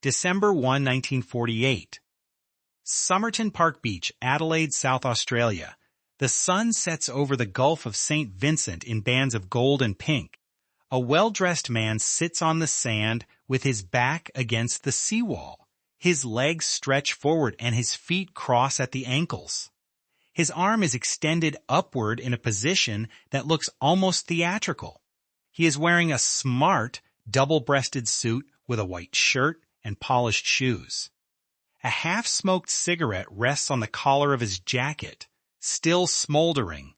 December 1, 1948. Somerton Park Beach, Adelaide, South Australia. The sun sets over the Gulf of St. Vincent in bands of gold and pink. A well-dressed man sits on the sand with his back against the seawall. His legs stretch forward and his feet cross at the ankles. His arm is extended upward in a position that looks almost theatrical. He is wearing a smart, double-breasted suit with a white shirt and polished shoes. A half-smoked cigarette rests on the collar of his jacket, still smoldering.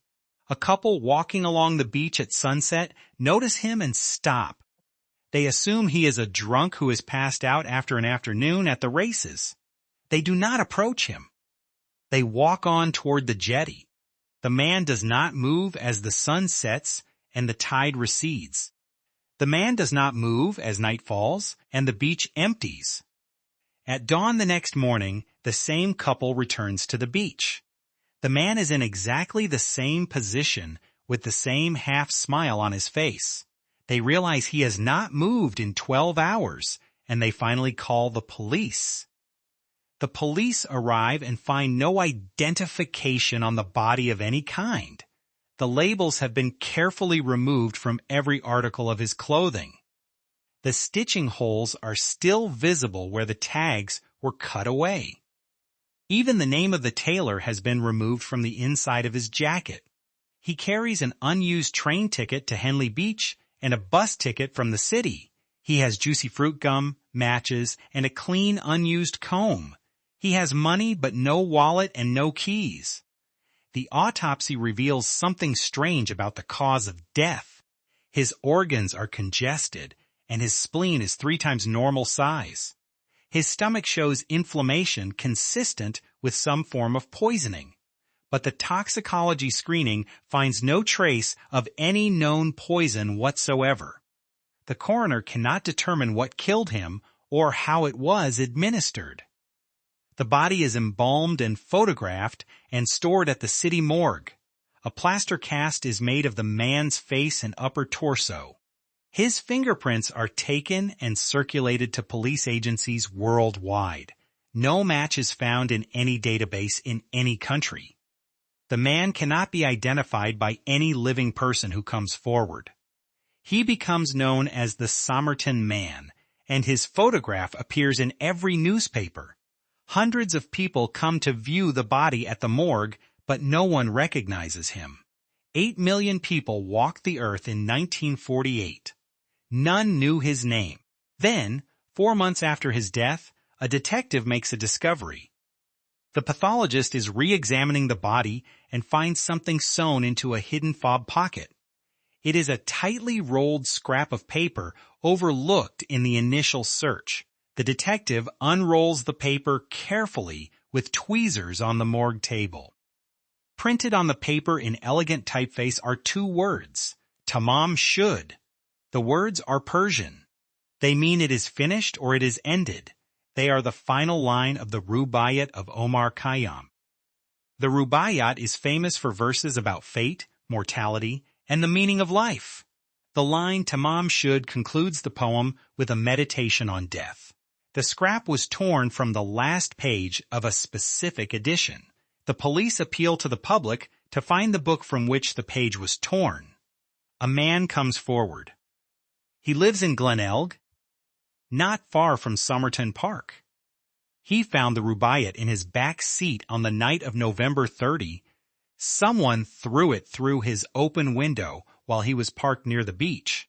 A couple walking along the beach at sunset notice him and stop. They assume he is a drunk who has passed out after an afternoon at the races. They do not approach him. They walk on toward the jetty. The man does not move as the sun sets and the tide recedes. The man does not move as night falls and the beach empties. At dawn the next morning, the same couple returns to the beach. The man is in exactly the same position with the same half-smile on his face. They realize he has not moved in 12 hours, and they finally call the police. The police arrive and find no identification on the body of any kind. The labels have been carefully removed from every article of his clothing. The stitching holes are still visible where the tags were cut away. Even the name of the tailor has been removed from the inside of his jacket. He carries an unused train ticket to Henley Beach and a bus ticket from the city. He has juicy fruit gum, matches, and a clean, unused comb. He has money but no wallet and no keys. The autopsy reveals something strange about the cause of death. His organs are congested, and his spleen is 3 times normal size. His stomach shows inflammation consistent with some form of poisoning, but the toxicology screening finds no trace of any known poison whatsoever. The coroner cannot determine what killed him or how it was administered. The body is embalmed and photographed and stored at the city morgue. A plaster cast is made of the man's face and upper torso. His fingerprints are taken and circulated to police agencies worldwide. No match is found in any database in any country. The man cannot be identified by any living person who comes forward. He becomes known as the Somerton Man, and his photograph appears in every newspaper. Hundreds of people come to view the body at the morgue, but no one recognizes him. 8 million people walked the earth in 1948. None knew his name. Then, 4 months after his death, a detective makes a discovery. The pathologist is re-examining the body and finds something sewn into a hidden fob pocket. It is a tightly rolled scrap of paper overlooked in the initial search. The detective unrolls the paper carefully with tweezers on the morgue table. Printed on the paper in elegant typeface are 2 words, Tamám Shud. The words are Persian. They mean it is finished or it is ended. They are the final line of the Rubaiyat of Omar Khayyam. The Rubaiyat is famous for verses about fate, mortality, and the meaning of life. The line Tamám Shud concludes the poem with a meditation on death. The scrap was torn from the last page of a specific edition. The police appeal to the public to find the book from which the page was torn. A man comes forward. He lives in Glenelg, not far from Somerton Park. He found the Rubaiyat in his back seat on the night of November 30. Someone threw it through his open window while he was parked near the beach.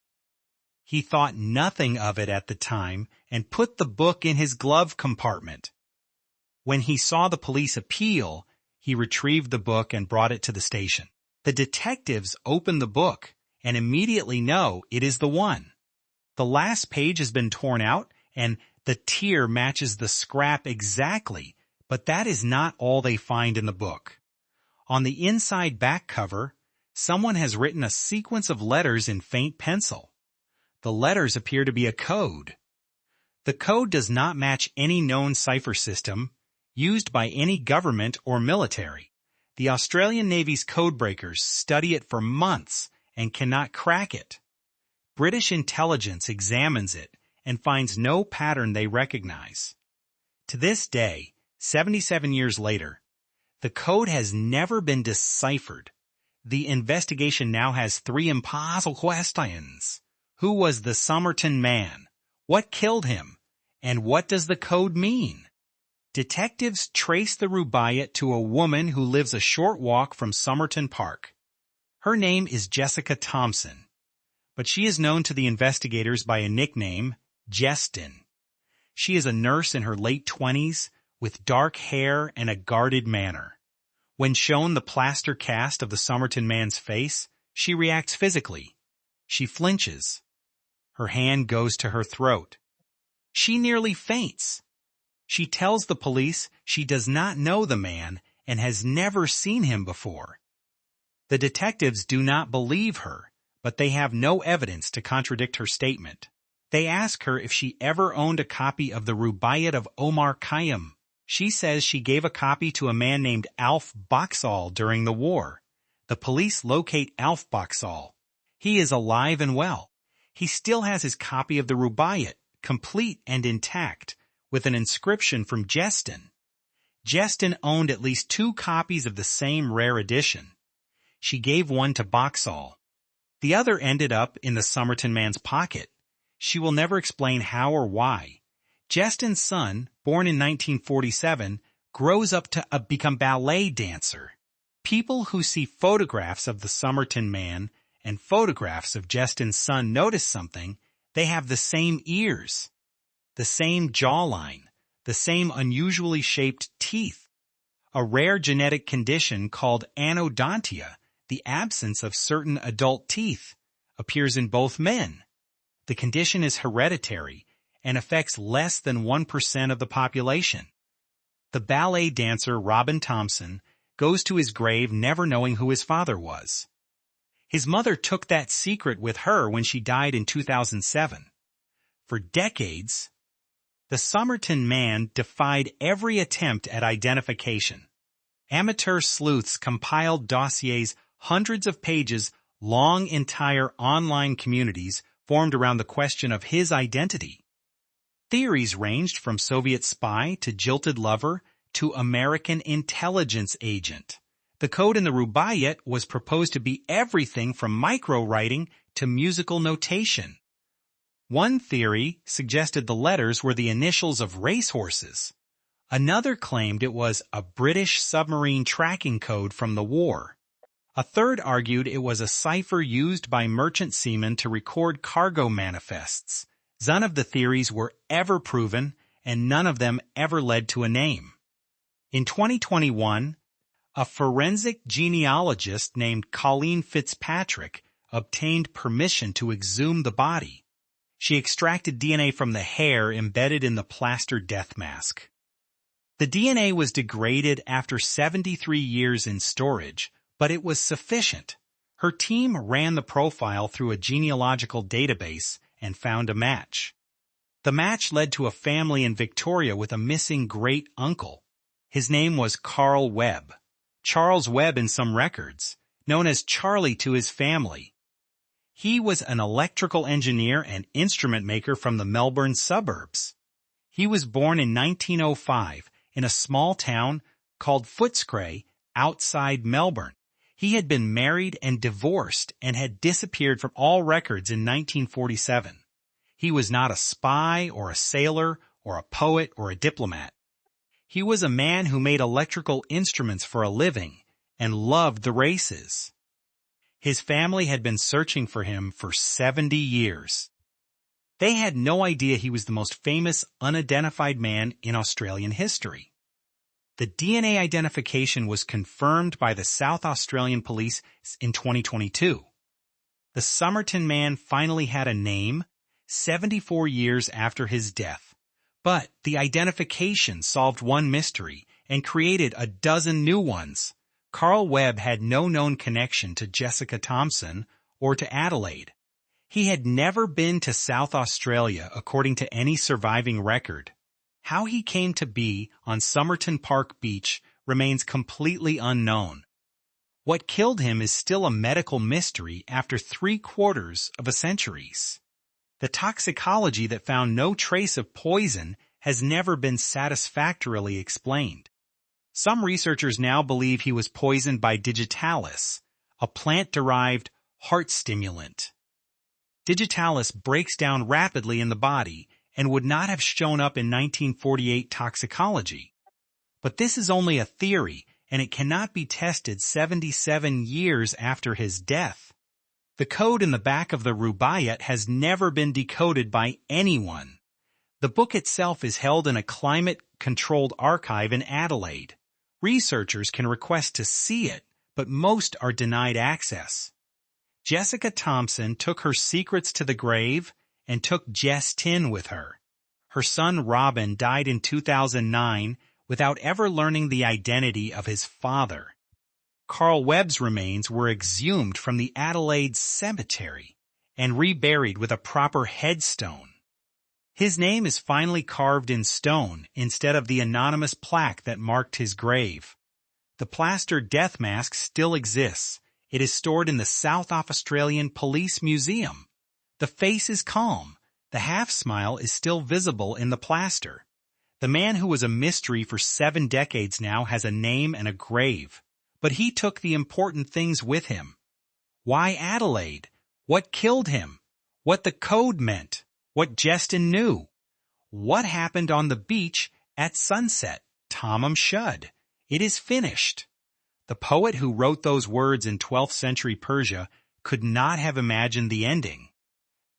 He thought nothing of it at the time and put the book in his glove compartment. When he saw the police appeal, he retrieved the book and brought it to the station. The detectives open the book and immediately know it is the one. The last page has been torn out, and the tear matches the scrap exactly, but that is not all they find in the book. On the inside back cover, someone has written a sequence of letters in faint pencil. The letters appear to be a code. The code does not match any known cipher system used by any government or military. The Australian Navy's codebreakers study it for months and cannot crack it. British intelligence examines it and finds no pattern they recognize. To this day, 77 years later, the code has never been deciphered. The investigation now has three impossible questions. Who was the Somerton Man? What killed him? And what does the code mean? Detectives trace the Rubaiyat to a woman who lives a short walk from Somerton Park. Her name is Jessica Thompson, but she is known to the investigators by a nickname, Jestin. She is a nurse in her late 20s with dark hair and a guarded manner. When shown the plaster cast of the Somerton Man's face, she reacts physically. She flinches. Her hand goes to her throat. She nearly faints. She tells the police she does not know the man and has never seen him before. The detectives do not believe her, but they have no evidence to contradict her statement. They ask her if she ever owned a copy of the Rubaiyat of Omar Khayyam. She says she gave a copy to a man named Alf Boxall during the war. The police locate Alf Boxall. He is alive and well. He still has his copy of the Rubaiyat, complete and intact, with an inscription from Jestin. Jestin owned at least 2 copies of the same rare edition. She gave one to Boxall. The other ended up in the Somerton Man's pocket. She will never explain how or why. Jestin's son, born in 1947, grows up to become ballet dancer. People who see photographs of the Somerton Man and photographs of Jestin's son notice something. They have the same ears, the same jawline, the same unusually shaped teeth. A rare genetic condition called anodontia, the absence of certain adult teeth, appears in both men. The condition is hereditary and affects less than 1% of the population. The ballet dancer Robin Thompson goes to his grave never knowing who his father was. His mother took that secret with her when she died in 2007. For decades, the Somerton Man defied every attempt at identification. Amateur sleuths compiled dossiers hundreds of pages long. Entire online communities formed around the question of his identity. Theories ranged from Soviet spy to jilted lover to American intelligence agent. The code in the Rubaiyat was proposed to be everything from micro-writing to musical notation. One theory suggested the letters were the initials of racehorses. Another claimed it was a British submarine tracking code from the war. A third argued it was a cipher used by merchant seamen to record cargo manifests. None of the theories were ever proven, and none of them ever led to a name. In 2021, a forensic genealogist named Colleen Fitzpatrick obtained permission to exhume the body. She extracted DNA from the hair embedded in the plaster death mask. The DNA was degraded after 73 years in storage, but it was sufficient. Her team ran the profile through a genealogical database and found a match. The match led to a family in Victoria with a missing great-uncle. His name was Carl Webb. Charles Webb in some records, known as Charlie to his family. He was an electrical engineer and instrument maker from the Melbourne suburbs. He was born in 1905 in a small town called Footscray outside Melbourne. He had been married and divorced and had disappeared from all records in 1947. He was not a spy or a sailor or a poet or a diplomat. He was a man who made electrical instruments for a living and loved the races. His family had been searching for him for 70 years. They had no idea he was the most famous unidentified man in Australian history. The DNA identification was confirmed by the South Australian Police in 2022. The Somerton Man finally had a name 74 years after his death. But the identification solved one mystery and created a dozen new ones. Carl Webb had no known connection to Jessica Thompson or to Adelaide. He had never been to South Australia according to any surviving record. How he came to be on Somerton Park Beach remains completely unknown. What killed him is still a medical mystery after 3/4 of a century. The toxicology that found no trace of poison has never been satisfactorily explained. Some researchers now believe he was poisoned by digitalis, a plant-derived heart stimulant. Digitalis breaks down rapidly in the body and would not have shown up in 1948 toxicology. But this is only a theory, and it cannot be tested 77 years after his death. The code in the back of the Rubaiyat has never been decoded by anyone. The book itself is held in a climate-controlled archive in Adelaide. Researchers can request to see it, but most are denied access. Jessica Thompson took her secrets to the grave and took Jess Tin with her. Her son Robin died in 2009 without ever learning the identity of his father. Carl Webb's remains were exhumed from the Adelaide cemetery and reburied with a proper headstone. His name is finally carved in stone instead of the anonymous plaque that marked his grave. The plaster death mask still exists. It is stored in the South Australian Police Museum. The face is calm. The half-smile is still visible in the plaster. The man who was a mystery for 7 decades now has a name and a grave. But he took the important things with him. Why Adelaide? What killed him? What the code meant? What Justin knew? What happened on the beach at sunset? Tamám Shud. It is finished. The poet who wrote those words in 12th century Persia could not have imagined the ending.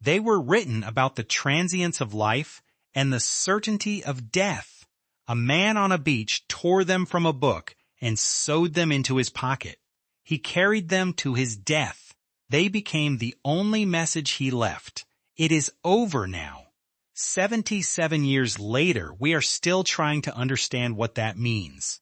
They were written about the transience of life and the certainty of death. A man on a beach tore them from a book and sewed them into his pocket. He carried them to his death. They became the only message he left. It is over now. 77 years later, we are still trying to understand what that means.